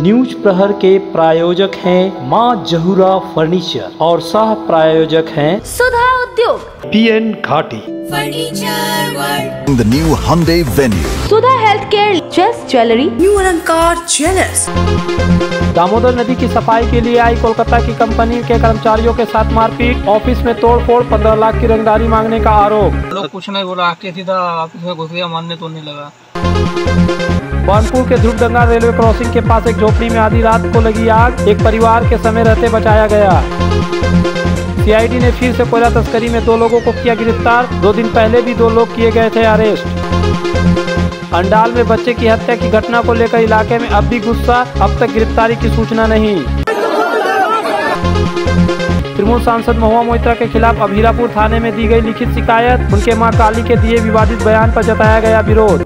News प्रहर के प्रायोजक हैं मां जहूरा फर्नीचर और सह प्रायोजक हैं सुधा उद्योग, PN घाटी furniture world, The new Hyundai Venue, Sudha health care, जेस ज्वेलरी, न्यू अलंकार ज्वेलर्स। दामोदर नदी की सफाई के लिए आई कोलकाता की कंपनी के कर्मचारियों के साथ मारपीट, ऑफिस में तोड़फोड़, 15 लाख की रंगदारी मांगने का आरोप। लोग कुछ नहीं बोला, आके सीधा ऑफिस में घुस गया, मानने तो नहीं लगा। बानपुर के ध्रुवडंगा रेलवे क्रॉसिंग के पास एक झोपड़ी में आधी रात को लगी आग, एक परिवार के समय रहते बचाया गया। CID ने फिर से कोयला तस्करी में 2 लोगों को किया गिरफ्तार, 2 दिन पहले भी 2 लोग किए गए थे अरेस्ट। अंडाल में बच्चे की हत्या की घटना को लेकर इलाके में अब भी गुस्सा, अब तक गिरफ्तारी की सूचना नहीं। तृणमूल सांसद महुआ मोइत्रा के खिलाफ अब हीरापुर थाने में दी गई लिखित शिकायत, उनके मां काली के दिए विवादित बयान पर जताया गया विरोध।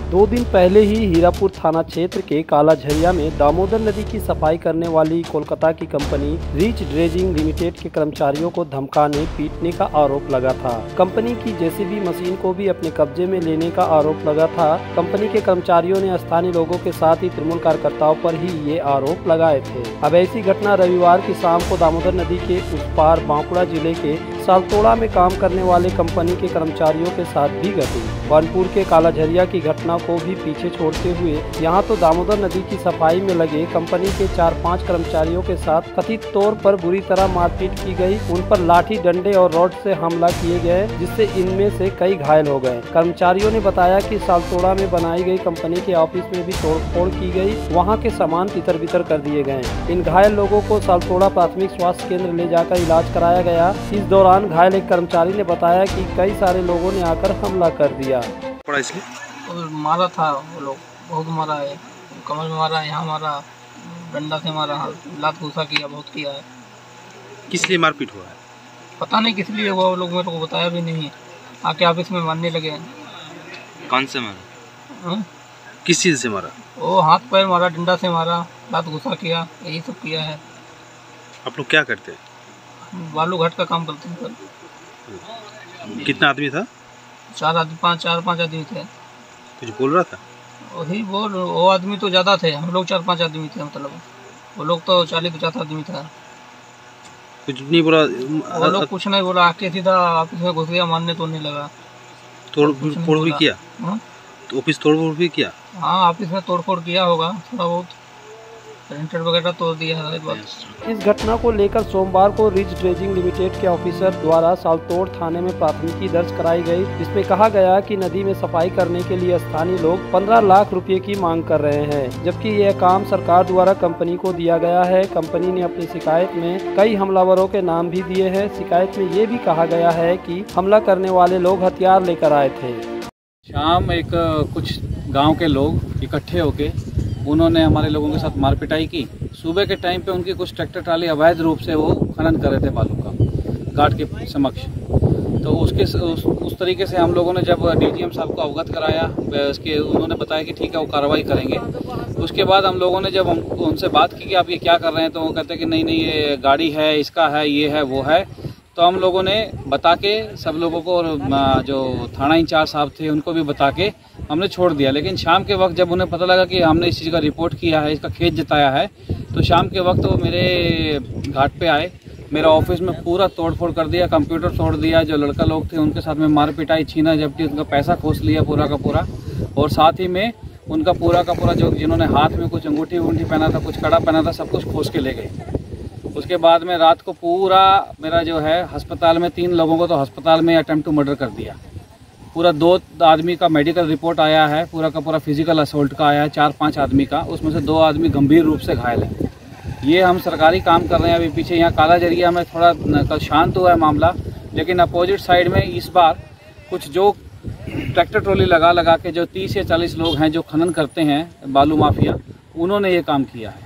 दो दिन पहले ही हीरापुर थाना क्षेत्र के कालाझरिया में दामोदर नदी की सफाई करने वाली कोलकाता की कंपनी रिच ड्रेजिंग लिमिटेड के कर्मचारियों को धमकाने पीटने का आरोप लगा था। कंपनी की JCB मशीन को भी अपने कब्जे में लेने का आरोप लगा था। कंपनी के कर्मचारियों ने स्थानीय लोगों के साथ ही तृणमूल कार्यकर्ताओं पर ही ये आरोप लगाए थे। अब ऐसी घटना रविवार की शाम को दामोदर नदी के उस पार बांकुड़ा जिले के सालतोड़ा में काम करने वाले कंपनी के कर्मचारियों के साथ भी घटी। बानपुर के कालाझरिया की घटना को भी पीछे छोड़ते हुए यहाँ तो दामोदर नदी की सफाई में लगे कंपनी के 4-5 कर्मचारियों के साथ कथित तौर पर बुरी तरह मारपीट की गई। उन पर लाठी, डंडे और रॉड से हमला किए गए, जिससे इनमें से कई घायल हो गए। कर्मचारियों ने बताया कि सालतोड़ा में बनाई गई कंपनी के ऑफिस में भी तोड़फोड़ की गई, वहाँ के सामान तितर बितर कर दिए गए। इन घायल लोगों को सालतोड़ा प्राथमिक स्वास्थ्य केंद्र ले जाकर इलाज कराया गया। इस दौरान घायल एक कर्मचारी ने बताया कि कई सारे लोगों ने आकर हमला कर दिया। और मारा था, वो लोग बहुत मारा है, कमर में मारा, यहाँ मारा, डंडा से मारा, लात घुसा किया, बहुत किया है। किस लिए मारपीट हुआ है? पता नहीं किस लिए हुआ, वो लोग मेरे को बताया भी नहीं। आके ऑफिस में मारने लगे। कौन से मारा? किस चीज़ से मारा? वो हाथ पैर मारा, डंडा से मारा, लात घुसा किया, यही सब किया है। आप लोग क्या करते हैं? बालू घाट का काम करते हैं। कितना आदमी था? 4-5 आदमी थे। कुछ बोल रहा था? वही वो आदमी तो ज़्यादा थे, हम लोग 4-5 आदमी थे, मतलब वो लोग तो 40-50 आदमी था। कुछ नहीं बोला? वो लोग कुछ नहीं बोला, आके सीधा ऑफिस में घुस गया, मानने तो नहीं लगा। तोड़ भी किया? तो ऑफिस तोड़ भी किया? हाँ, ऑफिस में तोड़फोड़ किया होगा, थोड़ा बहुत प्रिंटर वगैरह तोड़ दिया है। इस घटना को लेकर सोमवार को रिच ड्रेजिंग लिमिटेड के ऑफिसर द्वारा सालतोड़ थाने में प्राथमिकी दर्ज कराई गई, जिसमें कहा गया कि नदी में सफाई करने के लिए स्थानीय लोग 15 लाख रुपए की मांग कर रहे हैं, जबकि यह काम सरकार द्वारा कंपनी को दिया गया है। कंपनी ने अपनी शिकायत में कई हमलावरों के नाम भी दिए हैं। शिकायत में ये भी कहा गया है कि हमला करने वाले लोग हथियार लेकर आए थे। शाम कुछ गाँव के लोग इकट्ठे होके उन्होंने हमारे लोगों के साथ मारपिटाई की। सुबह के टाइम पे उनकी कुछ ट्रैक्टर ट्राली अवैध रूप से वो खनन कर रहे थे बालू का घाट के समक्ष। तो उस तरीके से हम लोगों ने जब DGM साहब को अवगत कराया, उसके उन्होंने बताया कि ठीक है, वो कार्रवाई करेंगे। उसके बाद हम लोगों ने जब उनसे बात की कि आप ये क्या कर रहे हैं, तो वो कहते हैं कि नहीं नहीं, ये गाड़ी है, इसका है, ये है, वो है। तो हम लोगों ने बता के सब लोगों को, और जो थाना इंचार्ज साहब थे उनको भी बता के हमने छोड़ दिया। लेकिन शाम के वक्त जब उन्हें पता लगा कि हमने इस चीज़ का रिपोर्ट किया है, इसका खेद जताया है, तो शाम के वक्त वो मेरे घाट पे आए, मेरा ऑफिस में पूरा तोड़फोड़ कर दिया, कंप्यूटर तोड़ दिया। जो लड़का लोग थे उनके साथ में मार पिटाई, छीना झपटी, उनका पैसा खोस लिया पूरा का पूरा, और साथ ही में उनका पूरा का पूरा जो जिन्होंने हाथ में कुछ अंगूठी पहना था, कुछ कड़ा पहना था, सब कुछ खोस के ले गए। उसके बाद में रात को पूरा मेरा जो है अस्पताल में 3 लोगों को तो अस्पताल में अटेम्प्ट टू मर्डर कर दिया। पूरा 2 आदमी का मेडिकल रिपोर्ट आया है, पूरा का पूरा फिजिकल असोल्ट का आया है, 4-5 आदमी का, उसमें से 2 आदमी गंभीर रूप से घायल है। ये हम सरकारी काम कर रहे हैं। अभी पीछे यहाँ कालाझरिया में थोड़ा कल शांत हुआ है मामला, लेकिन अपोजिट साइड में इस बार कुछ जो ट्रैक्टर ट्रॉली लगा के जो 30 या 40 लोग हैं जो खनन करते हैं, बालू माफिया, उन्होंने ये काम किया है।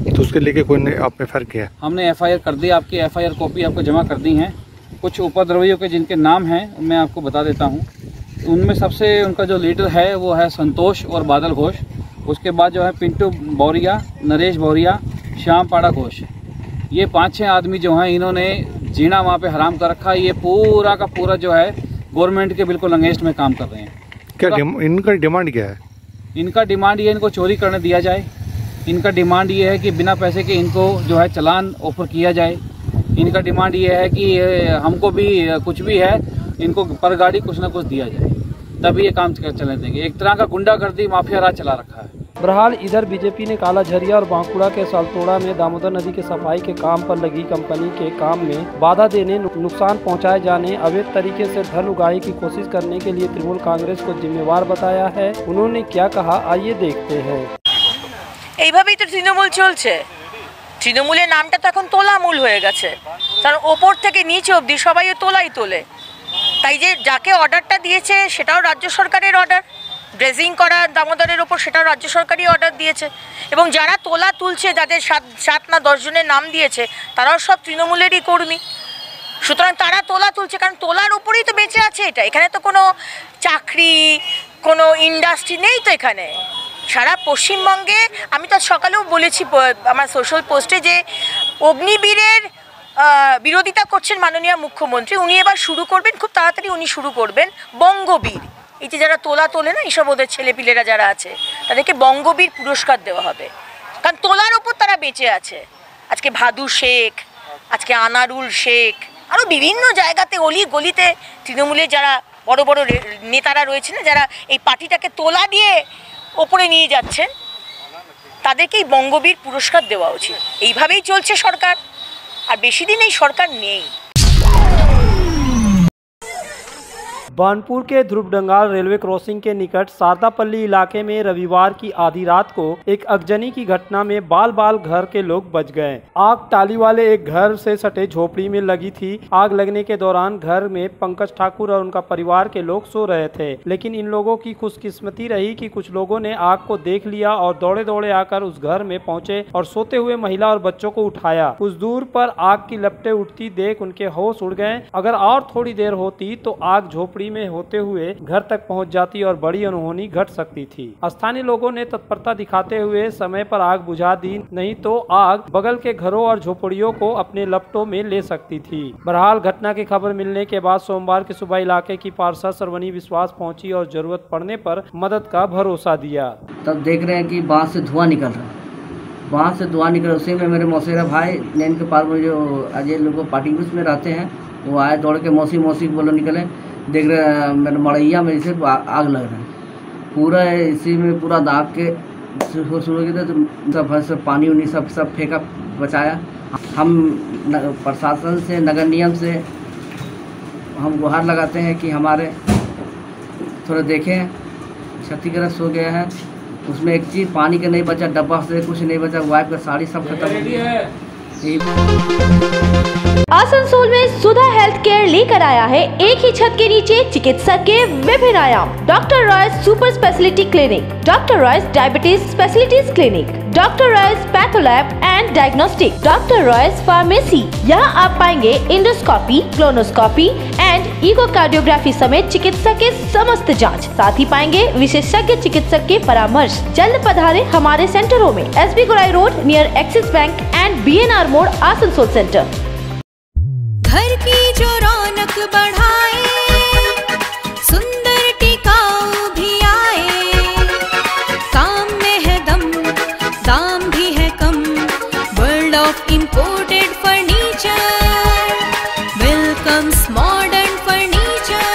तो उसके लेके कोई आपने FIR किया? हमने FIR कर दी, आपकी FIR कॉपी आपको जमा कर दी हैं। कुछ उपद्रवियों के जिनके नाम हैं मैं आपको बता देता हूँ। उनमें सबसे उनका जो लीडर है वो है संतोष और बादल घोष। उसके बाद जो है पिंटू बौरिया, नरेश बौरिया, श्याम पाड़ा घोष। ये 5-6 आदमी जो हैं इन्होंने जीना वहाँ पे हराम कर रखा है। ये पूरा का पूरा जो है गवर्नमेंट के बिल्कुल अगेंस्ट में काम कर रहे हैं। क्या इनका डिमांड क्या है? इनका डिमांड ये इनको चोरी करने दिया जाए। इनका डिमांड ये है कि बिना पैसे के इनको जो है चालान ऑफर किया जाए। इनका डिमांड ये है कि हमको भी कुछ भी है इनको पर गाड़ी कुछ ना कुछ दिया जाए, तभी ये काम चलने देंगे। एक तरह का गुंडागर्दी माफिया राज चला रखा है। बहरहाल इधर बीजेपी ने काला झरिया और बांकुड़ा के सालतोड़ा में दामोदर नदी के सफाई के काम पर लगी कंपनी के काम में बाधा देने, नुकसान पहुंचाए जाने, अवैध तरीके से धन उगाही की कोशिश करने के लिए तृणमूल कांग्रेस को जिम्मेवार बताया है। उन्होंने क्या कहा, आइए देखते हैं। এইভাবেই তো তৃণমূল চলছে। তৃণমূলের নামটা তো এখন তোলামূল হয়ে গেছে, কারণ ওপর থেকে নিচে অবধি সবাই তোলাই তোলে। তাই যে যাকে অর্ডারটা দিয়েছে সেটাও রাজ্য সরকারের অর্ডার, ড্রেজিং করা দামোদরের ওপর সেটাও রাজ্য সরকারই অর্ডার দিয়েছে। এবং যারা তোলা তুলছে, যাদের 7 না 10 জনের নাম দিয়েছে, তারাও সব তৃণমূলেরই কর্মী। সুতরাং তারা তোলা তুলছে, কারণ তোলার উপরেই তো বেঁচে আছে এটা। এখানে তো কোনো চাকরি, কোনো ইন্ডাস্ট্রি নেই তো এখানে। সারা পশ্চিমবঙ্গে আমি তো সকালেও বলেছি আমার সোশ্যাল পোস্টে যে অগ্নিবীরের বিরোধিতা করছেন মাননীয় মুখ্যমন্ত্রী। উনি এবার শুরু করবেন, খুব তাড়াতাড়ি উনি শুরু করবেন বঙ্গবীর। এই যে যারা তোলা তোলে না, এইসব ওদের ছেলেপিলেরা যারা আছে তাদেরকে বঙ্গবীর পুরস্কার দেওয়া হবে, কারণ তোলার ওপর তারা বেঁচে আছে। আজকে ভাদু শেখ, আজকে আনারুল শেখ, আরও বিভিন্ন জায়গাতে অলি গলিতে তৃণমূলের যারা বড় বড় নেতারা রয়েছে না, যারা এই পার্টিটাকে তোলা দিয়ে ওপরে নিয়ে যাচ্ছেন, তাদেরকেই বঙ্গবীর পুরস্কার দেওয়া উচিত। এইভাবেই চলছে সরকার, আর বেশি দিন এই সরকার নেই। बानपुर के ध्रुवडंगाल रेलवे क्रॉसिंग के निकट सारदापल्ली इलाके में रविवार की आधी रात को एक अगजनी की घटना में बाल बाल घर के लोग बच गए। आग टाली वाले एक घर से सटे झोपड़ी में लगी थी। आग लगने के दौरान घर में पंकज ठाकुर और उनका परिवार के लोग सो रहे थे, लेकिन इन लोगों की खुशकिस्मती रही कि कुछ लोगों ने आग को देख लिया और दौड़े दौड़े आकर उस घर में पहुंचे और सोते हुए महिला और बच्चों को उठाया। कुछ दूर पर आग की लपटें उठती देख उनके होश उड़ गए। अगर और थोड़ी देर होती तो आग झोपड़ी में होते हुए घर तक पहुंच जाती और बड़ी अनहोनी घट सकती थी। स्थानीय लोगों ने तत्परता दिखाते हुए समय पर आग बुझा दी, नहीं तो आग बगल के घरों और झोपड़ियों को अपने लपटों में ले सकती थी। बहरहाल घटना की खबर मिलने के बाद सोमवार की सुबह इलाके की पार्षद श्रवणी विश्वास पहुंची और जरूरत पड़ने पर मदद का भरोसा दिया। तब देख रहे हैं कि बांस से धुआं निकल रहा है। बांस से धुआं निकल, उसी में मेरे मौसेरा भाई नैन के पार में जो अजय लोग पार्टी में रहते हैं, वो आए दौड़ के मौसी बोलो निकले। देख रहे हैं मेरे मड़ैया में इसे आग लग रहा है, पूरा इसी में पूरा दाग के शुरू किया तो सब पानी उनी सब फेंका, बचाया। हम प्रशासन से, नगर निगम से हम गुहार लगाते हैं कि हमारे थोड़ा देखें। क्षतिग्रस्त हो गया है, उसमें एक चीज़ पानी का नहीं बचा, डब्बा से कुछ नहीं बचा, वाइफ का साड़ी सब खत्म हो गया। आसनसोल में सुधा हेल्थ केयर लेकर आया है एक ही छत के नीचे चिकित्सक के विभिन्न आयाम। Doctor Royce super speciality clinic, doctor Royce diabetes specialities clinic, doctor Royce patholab and diagnostic, doctor Royce pharmacy. यहाँ आप पाएंगे इंडोस्कोपी, क्लोनोस्कोपी एंड इकोकार्डियोग्राफी समेत चिकित्सा के समस्त जांच। साथ ही पाएंगे विशेषज्ञ चिकित्सक के परामर्श। जल्द पधारे हमारे सेंटरों में SB Gorai road near axis bank and BNR मोड़, आसनसोल सेंटर। घर की जो रौनक बढ़ाए, सुंदर टिकाऊ भी आए, काम में है दम, दाम भी है कम। World of imported furniture welcomes modern furniture.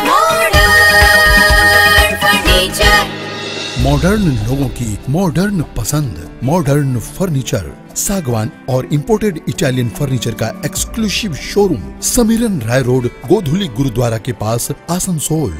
Modern furniture, modern लोगों की मॉडर्न पसंद। मॉडर्न फर्नीचर, सागवान और इंपोर्टेड इटालियन फर्नीचर का exclusive showroom, Samiran Roy road, Godhuli Gurdwara के पास, आसनसोल।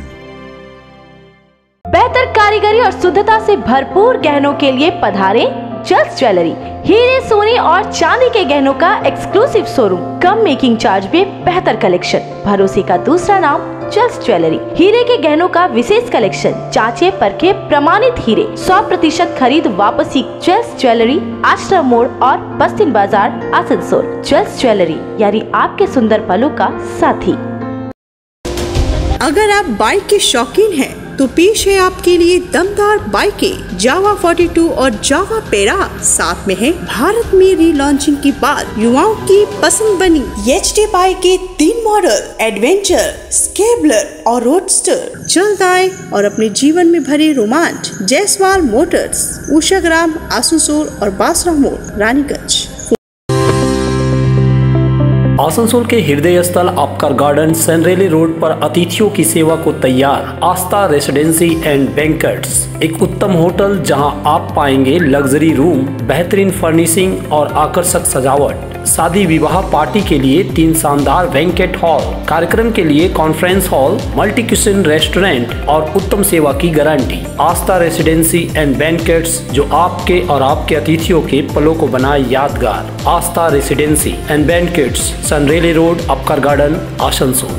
बेहतर कारीगरी और शुद्धता से भरपूर गहनों के लिए पधारे जल्स ज्वेलरी। हीरे, सोने और चांदी के गहनों का एक्सक्लूसिव शोरूम, कम मेकिंग चार्ज में बेहतर कलेक्शन। भरोसे का दूसरा नाम जल्स ज्वेलरी। हीरे के गहनों का विशेष कलेक्शन, जांचे परखे प्रमाणित हीरे, 100% खरीद वापसी। जल्स ज्वेलरी, आश्रम मोड़ और बस्तिन बाजार, आसनसोल। जल्स ज्वेलरी यानी आपके सुंदर पलों का साथी। अगर आप बाइक के शौकीन हैं तो पेश है आपके लिए दमदार बाइकें जावा 42 और जावा पेरा। साथ में है भारत में रीलॉन्चिंग के बाद युवाओं की पसंद बनी एचडी बाइक के 3 मॉडल एडवेंचर, स्केबलर और रोडस्टर। जल्द आए और अपने जीवन में भरे रोमांच। जायसवाल मोटर्स, उषाग्राम, आसनसोल और बासरा मोड़, रानीगंज। आसनसोल के हृदय स्थल अपकर गार्डन सनरेली रोड पर अतिथियों की सेवा को तैयार आस्था रेसिडेंसी एंड बैंक्वेट्स, एक उत्तम होटल जहां आप पाएंगे लग्जरी रूम, बेहतरीन फर्निशिंग और आकर्षक सजावट। शादी विवाह पार्टी के लिए 3 शानदार बैंक्वेट हॉल, कार्यक्रम के लिए conference hall, multi kitchen restaurant और उत्तम सेवा की guarantee. Aastha residency and banquets, जो आपके और आपके अतिथियों के पलों को बनाए यादगार। Aastha residency and banquets, Senraleigh road, Upkar garden, Asansol.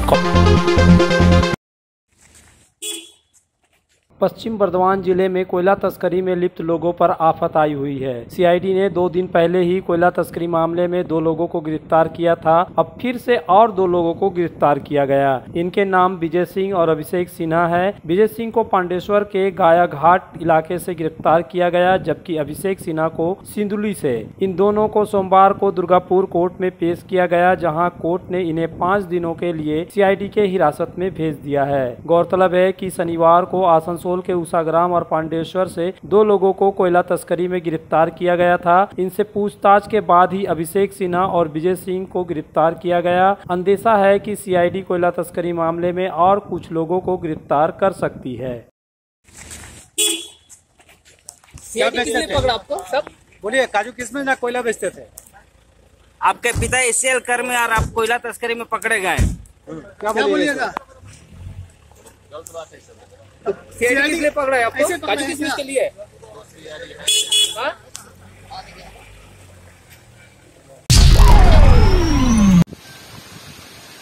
Paschim Bardhaman जिले में कोयला तस्करी में लिप्त लोगों पर आफत आई हुई है। सीआईडी ने 2 दिन पहले ही कोयला तस्करी मामले में 2 लोगों को गिरफ्तार किया था। अब फिर से और 2 लोगों को गिरफ्तार किया गया। इनके नाम विजय सिंह और अभिषेक सिन्हा है। विजय सिंह को पांडेश्वर के गाया घाट इलाके से गिरफ्तार किया गया, जबकि अभिषेक सिन्हा को सिंदुली से। इन दोनों को सोमवार को दुर्गापुर कोर्ट में पेश किया गया, जहाँ कोर्ट ने इन्हें 5 दिनों के लिए सीआईडी के हिरासत में भेज दिया है। गौरतलब है कि शनिवार को आसनसोल के उषाग्राम और पांडेश्वर से 2 लोगों को कोयला तस्करी में गिरफ्तार किया गया था। इनसे पूछताछ के बाद ही अभिषेक सिन्हा और विजय सिंह को गिरफ्तार किया गया। अंदेशा है कि सीआईडी कोयला तस्करी मामले में और कुछ लोगों को गिरफ्तार कर सकती है। किसने पकड़ा आपको? सब बोलिए, काजू किस्में ना कोयला बेचते थे? आपके पिता एसीएल कर में और आप कोयला तस्करी में पकड़े गए। क्या बोलिएगा? सीआईडी किसने पकड़ा है आपको? काजू किसमिस के लिए?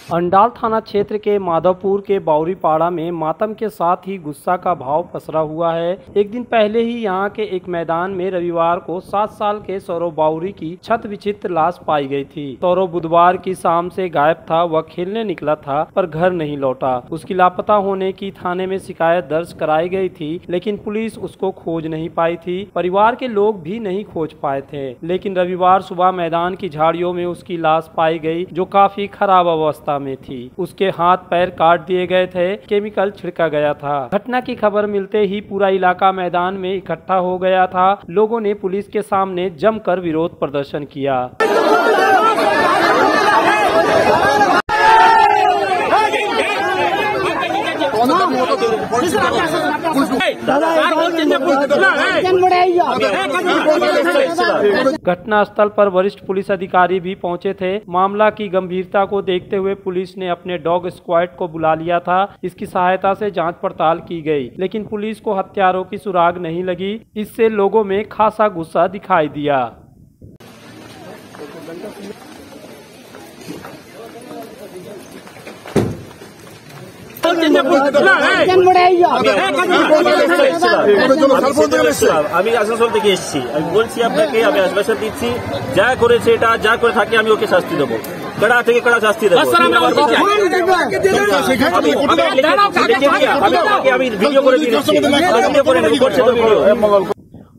अंडाल थाना क्षेत्र के माधवपुर के बाउरीपाड़ा में मातम के साथ ही गुस्सा का भाव पसरा हुआ है। एक दिन पहले ही यहां के एक मैदान में रविवार को 7 साल के सौरव बाउरी की छत विचित्र लाश पाई गई थी। सौरव बुधवार की शाम से गायब था। वह खेलने निकला था पर घर नहीं लौटा। उसकी लापता होने की थाने में शिकायत दर्ज कराई गई थी, लेकिन पुलिस उसको खोज नहीं पाई थी। परिवार के लोग भी नहीं खोज पाए थे, लेकिन रविवार सुबह मैदान की झाड़ियों में उसकी लाश पाई गई, जो काफी खराब अवस्था में थी। उसके हाथ पैर काट दिए गए थे, केमिकल छिड़का गया था। घटना की खबर मिलते ही पूरा इलाका मैदान में इकट्ठा हो गया था। लोगों ने पुलिस के सामने जमकर विरोध प्रदर्शन किया। घटना स्थल पर वरिष्ठ पुलिस अधिकारी भी पहुंचे थे। मामला की गंभीरता को देखते हुए पुलिस ने अपने डॉग स्क्वाड को बुला लिया था। इसकी सहायता से जांच पड़ताल की गई, लेकिन पुलिस को हत्यारों की सुराग नहीं लगी। इससे लोगों में खासा गुस्सा दिखाई दिया। আমি আসানসোল থেকে এসেছি। আমি বলছি আপনাকে, আমি আশ্বাসন দিচ্ছি, যা করেছে এটা যা করে থাকে আমি ওকে শাস্তি দেবো, কড়া থেকে কড়া শাস্তি দেবো। আমি ভিডিও করে দিচ্ছি।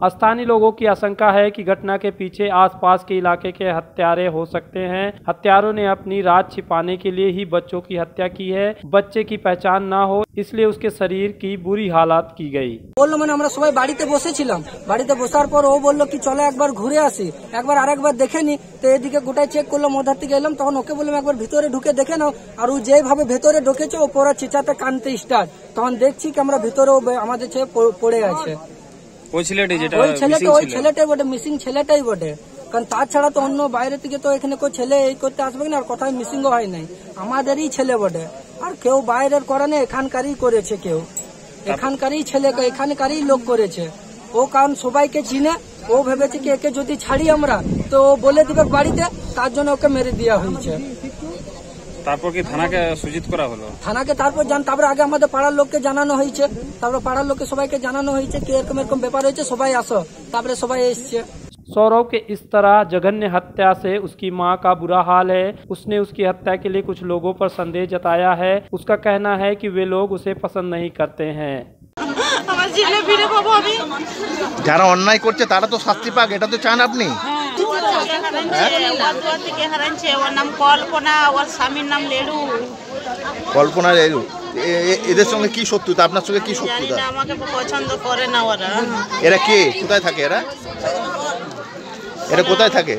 स्थानीय लोगों की आशंका है कि घटना के पीछे आसपास के इलाके के हत्यारे हो सकते हैं। हत्यारों ने अपनी राज छिपाने के लिए ही बच्चों की हत्या की है। बच्चे की पहचान ना हो इसलिए उसके शरीर की बुरी हालत की गई। बोलो मैंने আমরা সবাই বাড়িতে বসেছিলাম। বাড়িতে বসার পর ও বলল কি চলো একবার ঘুরে আসি। একবার আরেকবার দেখেনি তো এদিকে গোটায় চেক করলাম, ওধার থেকে এলাম, তখন ওকে বললাম একবার ভিতরে ঢুকে দেখে নাও। আর ও যেভাবে ভেতরে ঢুকেছে ও পুরো চিচাতে কানতে স্টার্ট। তখন দেখছি কি আমরা ভিতরে আমাদের ছেলে পড়ে আছে। ওই ছেলেটা বটে, মিসিং ছেলেটাই বটে। কারণ তাছাড়া তো অন্য বাইরে থেকে তো এখানে কেউ ছেলে এই করতে আসবে না, আর কোথায় মিসিংও হয় নাই। আমাদেরই ছেলে বটে, আর কেউ বাইরের করে না, এখানকারই করেছে। কেউ এখানকারই ছেলে, এখানকারই লোক করেছে। ও কারণ সবাইকে চিনে, ও ভেবেছে কি একে যদি ছাড়ি আমরা তো বলে দিবে বাড়িতে, তার জন্য ওকে মেরে দেওয়া হয়েছে। তারপর কি থানাকে সূচিত করা হলো? থানাকে তারপর আগে আমাদের পাড়ার লোককে জানানো হয়েছে। তারপর পাড়ার লোককে সবাইকে জানানো হয়েছে কি এরকম এরকম ব্যাপার হয়েছে, সবাই আসো। তারপরে সবাই এসছে। सौरव के इस तरह जघन्य हत्या से उसकी मां का बुरा हाल है। उसने उसकी हत्या के लिए कुछ लोगों पर संदेह जताया है। उसका कहना है कि वे लोग उसे पसंद नहीं करते हैं। যারা অন্যায় করছে তারা তো শাস্তি পাক, এটা তো চান আপনি? ওর নাম কল্পনা, ওর স্বামীর নাম লেলু। কল্পনা লেলু, এদের সঙ্গে কি শত্রুতা? আপনার সঙ্গে কি শত্রুতা? আমাকে পছন্দ করে না ওরা। এরা কে? কোথায় থাকে এরা? এরা কোথায় থাকে?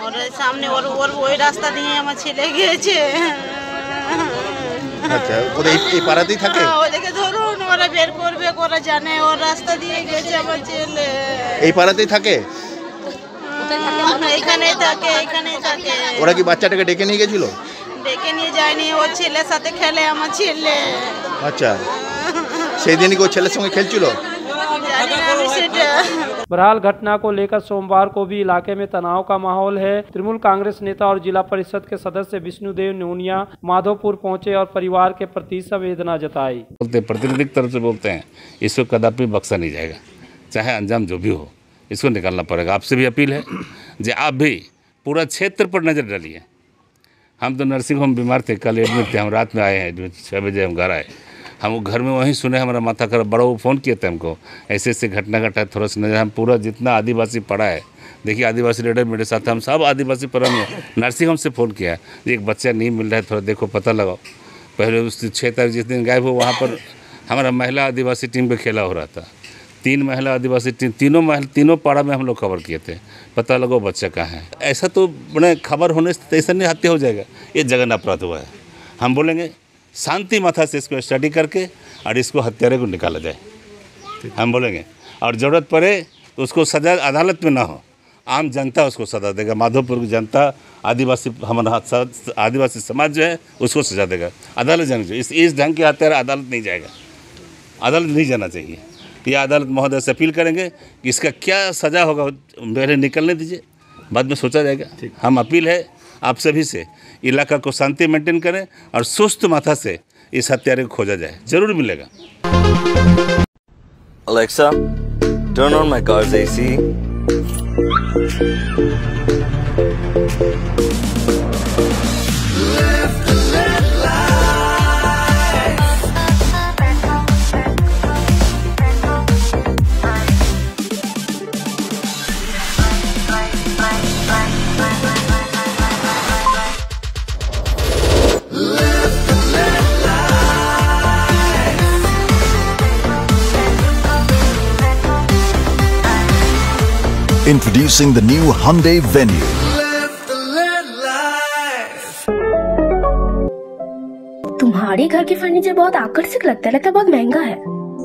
ওর সামনে ওর ওই রাস্তা দিয়ে আমার ছেলে গিয়েছে। আচ্ছা, ওরা এই পাড়াতেই থাকে? ওদেরকে ধরুন, ওরা বের করবে, ওরা জানে ওর রাস্তা দিয়ে গেছে আমার ছেলে। এই পাড়াতেই থাকে? এখানেই থাকে, এখানেই থাকে। ওরা কি বাচ্চাটাকে ডেকে নিয়ে গেছিল? ডেকে নিয়ে যায়নি, ওর ছেলের সাথে খেলে আমার ছেলে। अच्छा, সেই দিনই ওর ছেলের সঙ্গে খেলছিল? बहरहाल घटना को लेकर सोमवार को भी इलाके में तनाव का माहौल है। तृणमूल कांग्रेस नेता और जिला परिषद के सदस्य विष्णुदेव नोनिया माधोपुर पहुंचे और परिवार के प्रति संवेदना जताई। प्रतिनिधिक तरफ से बोलते हैं, इसको कदापि बख्शा नहीं जाएगा, चाहे अंजाम जो भी हो, इसको निकालना पड़ेगा। आपसे भी अपील है कि आप भी पूरा क्षेत्र पर नज़र डालिए। हम तो नर्सिंग होम बीमार थे, कल एडमिट थे, हम रात में आए हैं, 6 बजे हम घर आए। हम घर में वहीं सुने, हमारा माथा खराब, बड़ा वो फ़ोन किए थे हमको, ऐसे ऐसे घटना घटा है, थोड़ा सा नजर। हम पूरा जितना आदिवासी पड़ा है, देखिए आदिवासी लीडर मेरे साथ, हम सब आदिवासी पड़ा में नर्सिंग होम से फ़ोन किया है, एक बच्चा नहीं मिल रहा है, थोड़ा देखो पता लगाओ। पहले उस 6 तारीख जिस दिन गायब हो, वहाँ पर हमारा महिला आदिवासी टीम पर खेला हो रहा था। 3 महिला आदिवासी टीम, तीनों पाड़ा में हम लोग खबर किए थे, पता लगाओ बच्चा कहाँ है। ऐसा तो बड़े खबर होने से ऐसा नहीं हत्या हो जाएगा, ये जघन्य अपराध हुआ है। हम बोलेंगे शांति माथा से इसको स्टडी करके और इसको हत्यारे को निकाला जाए, हम बोलेंगे। और ज़रूरत पड़े तो उसको सज़ा अदालत में ना हो, आम जनता उसको सज़ा देगा। माधोपुर की जनता, आदिवासी, हमारा आदिवासी समाज जो है उसको सज़ा देगा। अदालत जाना चाहिए, इस ढंग के हत्यारा अदालत नहीं जाएगा, अदालत नहीं जाना चाहिए। ये अदालत महोदय से अपील करेंगे कि इसका क्या सज़ा होगा, पहले निकलने दीजिए, बाद में सोचा जाएगा। हम अपील है आप सभी से, इलाका को शांति मेंटेन करें और सुस्त माथा से इस हत्यारे को खोजा जाए, जरूर मिलेगा। Alexa, turn on my car's AC. Introducing the new Hyundai Venue. तुम्हारे घर के फर्नीचर बहुत आकर्षक लगता है बहुत महंगा है।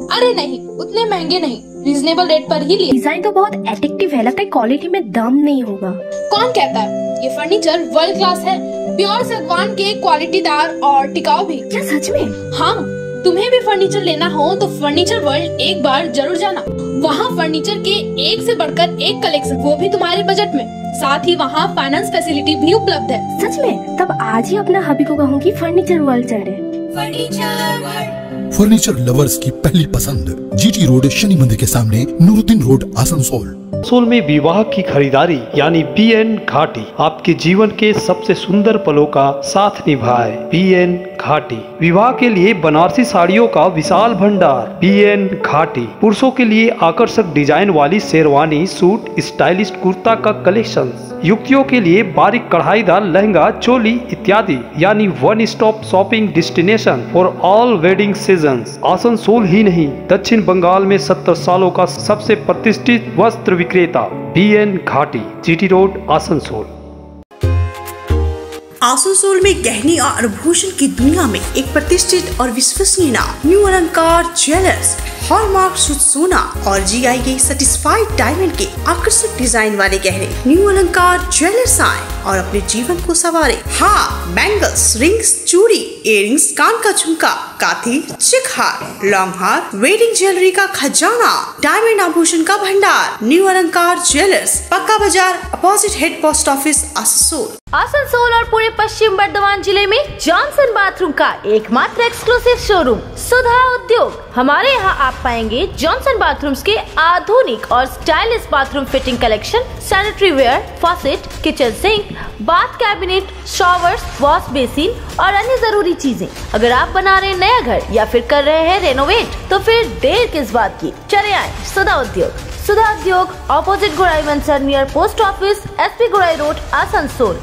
अरे नहीं, उतने महंगे नहीं, रीजनेबल रेट पर ही लिए। डिजाइन तो बहुत एट्रैक्टिव है, लगता है क्वालिटी में दम नहीं होगा। कौन कहता है? ये फर्नीचर वर्ल्ड क्लास है, प्योर सागवान के, क्वालिटीदार और टिकाऊ भी। क्या सच में? हाँ, तुम्हें भी फर्नीचर लेना हो तो फर्नीचर वर्ल्ड एक बार जरूर जाना। वहाँ फर्नीचर के एक से बढ़कर एक कलेक्शन, वो भी तुम्हारे बजट में। साथ ही वहाँ फाइनेंस फैसिलिटी भी उपलब्ध है। सच में? तब आज ही अपना हबी को कहूँगी फर्नीचर वर्ल्ड चले। फर्नीचर लवर्स की पहली पसंद, जीटी रोड, शनि मंदिर के सामने, नूरुद्दीन रोड, आसनसोल। आसनसोल में विवाह की खरीदारी यानी बीएन घाटी आपके जीवन के सबसे सुंदर पलों का साथ निभाए। बीएन घाटी विवाह के लिए बनारसी साड़ियों का विशाल भंडार। बीएन घाटी पुरुषों के लिए आकर्षक डिजाइन वाली शेरवानी, सूट, स्टाइलिश कुर्ता का कलेक्शन, युवतियों के लिए बारीक कढ़ाईदार लहंगा, चोली इत्यादि, यानी one stop shopping destination for all wedding seasons. Asansol ही नहीं, दक्षिण बंगाल में 70 सालों का सबसे प्रतिष्ठित वस्त्र विक्रेता बीएन घाटी, जीटी रोड, आसनसोल। आसनसोल में गहने और आभूषण की दुनिया में एक प्रतिष्ठित और विश्वसनीय नाम न्यू अलंकार ज्वेलर्स, हॉलमार्क शुद्ध सोना और GI सर्टिफाइड डायमंड के आकर्षक डिजाइन वाले गहने न्यू अलंकार ज्वेलर्स आए और अपने जीवन को संवारे। हाँ, बैंगल्स, रिंग्स, चूड़ी, इयरिंग्स, कान का झुमका, काथी, चिक हार, लॉन्ग हार, वेडिंग ज्वेलरी का खजाना, डायमंड आभूषण का भंडार, न्यू अलंकार ज्वेलर्स, पक्का बाजार, opposite head post office, Asansol. Asansol और पूरे पश्चिम बर्धमान जिले में जॉनसन बाथरूम का एकमात्र एक्सक्लूसिव शोरूम सुधा उद्योग। हमारे यहाँ आप पाएंगे जॉनसन बाथरूम्स के आधुनिक और stylish bathroom fitting collection, sanitary ware, faucet, kitchen sink, bath cabinet, showers, wash basin और अन्य जरूरी चीजें। अगर आप बना रहे नया घर या फिर कर रहे हैं रेनोवेट तो फिर देर किस बात की, चले आए सुधा उद्योग। सुधा उद्योग ऑपोजिट गुराई वंसर नियर पोस्ट ऑफिस, SP गुराई रोड, आसनसोल।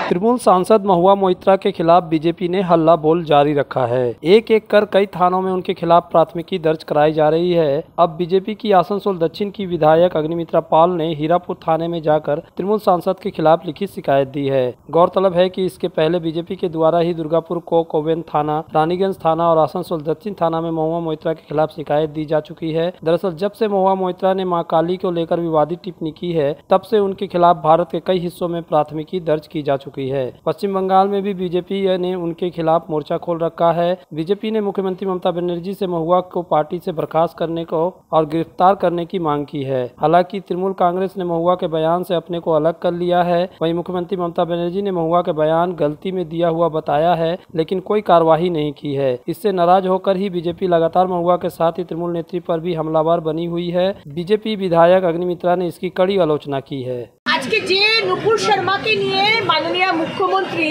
तृणमूल सांसद महुआ मोइत्रा के खिलाफ बीजेपी ने हल्ला बोल जारी रखा है। एक एक कर कई थानों में उनके खिलाफ प्राथमिकी दर्ज कराई जा रही है। अब बीजेपी की आसनसोल दक्षिण की विधायक अग्निमित्रा पाल ने हीरापुर थाने में जाकर तृणमूल सांसद के खिलाफ लिखित शिकायत दी है। गौरतलब है कि इसके पहले बीजेपी के द्वारा ही दुर्गापुर कोवेन थाना, रानीगंज थाना और आसनसोल दक्षिण थाना में महुआ मोइत्रा के खिलाफ शिकायत दी जा चुकी है। दरअसल जब से महुआ मोइत्रा ने मां काली को लेकर विवादित टिप्पणी की है, तब से उनके खिलाफ भारत के कई हिस्सों में प्राथमिकी दर्ज की जा चुकी है। पश्चिम बंगाल में भी बीजेपी ने उनके खिलाफ मोर्चा खोल रखा है। बीजेपी ने मुख्यमंत्री ममता बनर्जी से महुआ को पार्टी से बर्खास्त करने को और गिरफ्तार करने की मांग की है। हालांकि तृणमूल कांग्रेस ने महुआ के बयान से अपने को अलग कर लिया है। वहीं मुख्यमंत्री ममता बनर्जी ने महुआ के बयान गलती में दिया हुआ बताया है, लेकिन कोई कार्रवाई नहीं की है। इससे नाराज होकर ही बीजेपी लगातार महुआ के साथ ही तृणमूल नेत्री पर भी हमलावर बनी हुई है। बीजेपी विधायक अग्निमित्रा ने इसकी कड़ी आलोचना की है। আজকে যে নুপুর শর্মাকে নিয়ে মাননীয় মুখ্যমন্ত্রী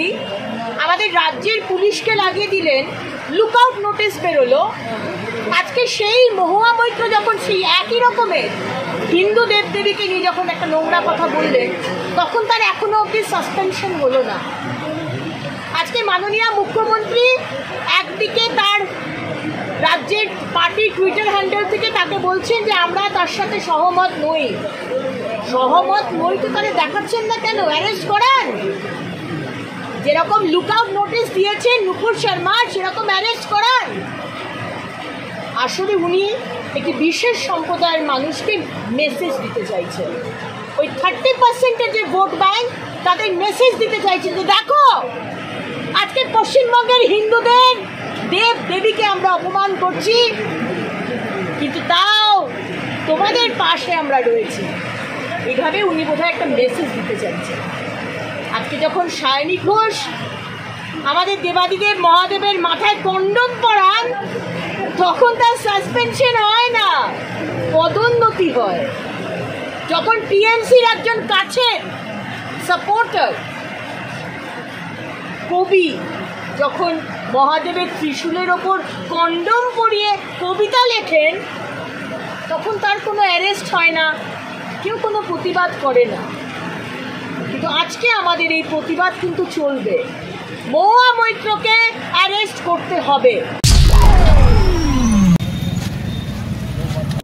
আমাদের রাজ্যের পুলিশকে লাগিয়ে দিলেন, লুকআউট নোটিশ বেরোলো। আজকে সেই মহুয়া মৈত্র যখন সেই একই রকমের হিন্দু দেবদেবীকে নিয়ে যখন একটা নোংরা কথা বললেন, তখন তার এখনো অবধি সাসপেনশন হলো না। আজকে মাননীয় মুখ্যমন্ত্রী একদিকে তার রাজ্যের পার্টি টুইটার হ্যান্ডেল থেকে তাকে বলছেন যে আমরা তার সাথে সহমত নই। সহমত নই তো তাহলে দেখাচ্ছেন না কেন? অ্যারেস্ট করান। যেরকম লুকআউট নোটিশ দিয়েছেন নুপুর শর্মা, সেরকম অ্যারেস্ট করান। আসলে উনি একটি বিশেষ সম্প্রদায়ের মানুষকে মেসেজ দিতে চাইছেন। ওই 30% যে ভোট ব্যাংক, তাদের মেসেজ দিতে চাইছেন যে দেখো আজকে পশ্চিমবঙ্গের হিন্দুদের দেব দেবীকে আমরা অপমান করছি, কিন্তু তাও তোমাদের পাশে আমরা রয়েছি। এইভাবে উনি বোধহয় একটা মেসেজ দিতে চাইছেন। আজকে যখন সায়নী ঘোষ আমাদের দেবাদিদেব মহাদেবের মাথায় কন্ডম পরান, তখন তার সাসপেনশন হয় না, পদোন্নতি হয়। যখন টিএমসির একজন কাছের সাপোর্টার কবি যখন মহাদেবের ত্রিশূলের ওপর কন্ডম পরিয়ে কবিতা লেখেন, তখন তার কোনো অ্যারেস্ট হয় না, কেউ কোনো প্রতিবাদ করে না। কিন্তু আজকে আমাদের এই প্রতিবাদ কিন্তু চলবে। মহুয়া মৈত্রকে অ্যারেস্ট করতে হবে।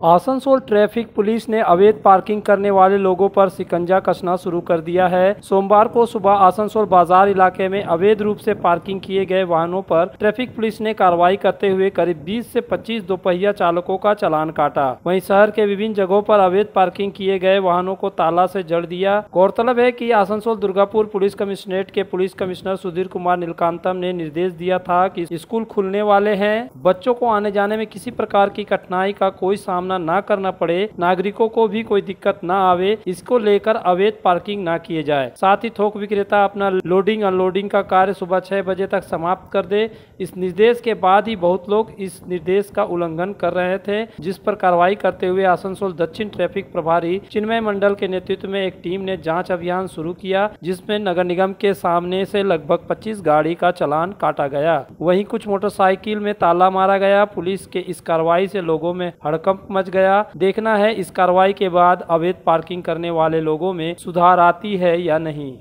आसनसोल ट्रैफिक पुलिस ने अवैध पार्किंग करने वाले लोगों पर शिकंजा कसना शुरू कर दिया है। सोमवार को सुबह आसनसोल बाजार इलाके में अवैध रूप से पार्किंग किए गए वाहनों पर ट्रैफिक पुलिस ने कार्रवाई करते हुए करीब 20 से 25 दोपहिया चालकों का चालान काटा। वहीं शहर के विभिन्न जगहों पर अवैध पार्किंग किए गए वाहनों को ताला से जड़ दिया। गौरतलब है कि आसनसोल दुर्गापुर पुलिस कमिश्नरेट के पुलिस कमिश्नर सुधीर कुमार नीलकांतम ने निर्देश दिया था कि स्कूल खुलने वाले हैं, बच्चों को आने जाने में किसी प्रकार की कठिनाई का कोई सामना ना करना पड़े, नागरिकों को भी कोई दिक्कत ना आवे, इसको लेकर अवैध पार्किंग ना किए जाए। साथ ही थोक विक्रेता अपना लोडिंग अनलोडिंग का कार्य सुबह 6 बजे तक समाप्त कर दे। इस निर्देश के बाद ही बहुत लोग इस निर्देश का उल्लंघन कर रहे थे, जिस पर कार्रवाई करते हुए आसनसोल दक्षिण ट्रैफिक प्रभारी चिन्मय मंडल के नेतृत्व में एक टीम ने जाँच अभियान शुरू किया, जिसमें नगर निगम के सामने से लगभग 25 गाड़ी का चालान काटा गया। वहीं कुछ मोटरसाइकिल में ताला मारा गया। पुलिस के इस कार्रवाई से लोगों में हड़कंप मच गया। देखना है इस कार्रवाई के बाद अवैध पार्किंग करने वाले लोगों में सुधार आती है या नहीं।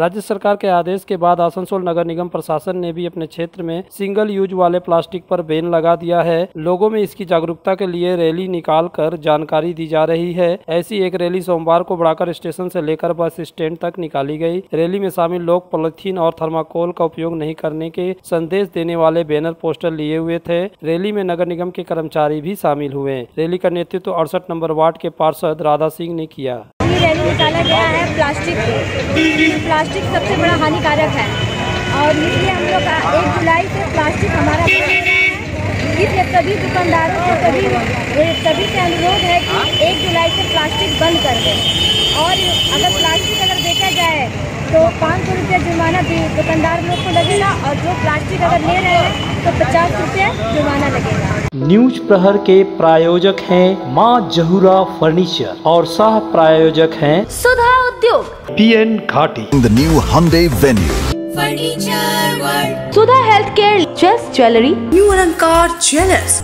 राज्य सरकार के आदेश के बाद आसनसोल नगर निगम प्रशासन ने भी अपने क्षेत्र में सिंगल यूज वाले प्लास्टिक पर बैन लगा दिया है। लोगों में इसकी जागरूकता के लिए रैली निकालकर जानकारी दी जा रही है। ऐसी एक रैली सोमवार को बुढ़ाकर स्टेशन से लेकर बस स्टैंड तक निकाली गई। रैली में शामिल लोग पॉलिथीन और थर्माकोल का उपयोग नहीं करने के संदेश देने वाले बैनर पोस्टर लिए हुए थे। रैली में नगर निगम के कर्मचारी भी शामिल हुए। रैली का नेतृत्व 68 नंबर वार्ड के पार्षद राधा सिंह ने किया। रैली निकाला गया है प्लास्टिक सबसे बड़ा हानिकारक है और इसलिए हम लोग 1 जुलाई से प्लास्टिक हमारा बंद हो रहा है। इसलिए सभी दुकानदारों से सभी से अनुरोध है कि 1 जुलाई से प्लास्टिक बंद कर दें और अगर प्लास्टिक अगर बेचा जाए तो 500 रुपये जुर्माना भी दुकानदार लोग को लगेगा और जो प्लास्टिक अगर ले रहे हैं तो 50 रुपये जुर्माना लगेगा। न्यूज प्रहर के प्रायोजक हैं माँ जहूरा फर्नीचर और सह प्रायोजक हैं सुधा उद्योग, PN घाटी। The new Hyundai Venue. Furniture world, Sudha health care, just jewellery, new अलंकार ज्वेलर्स,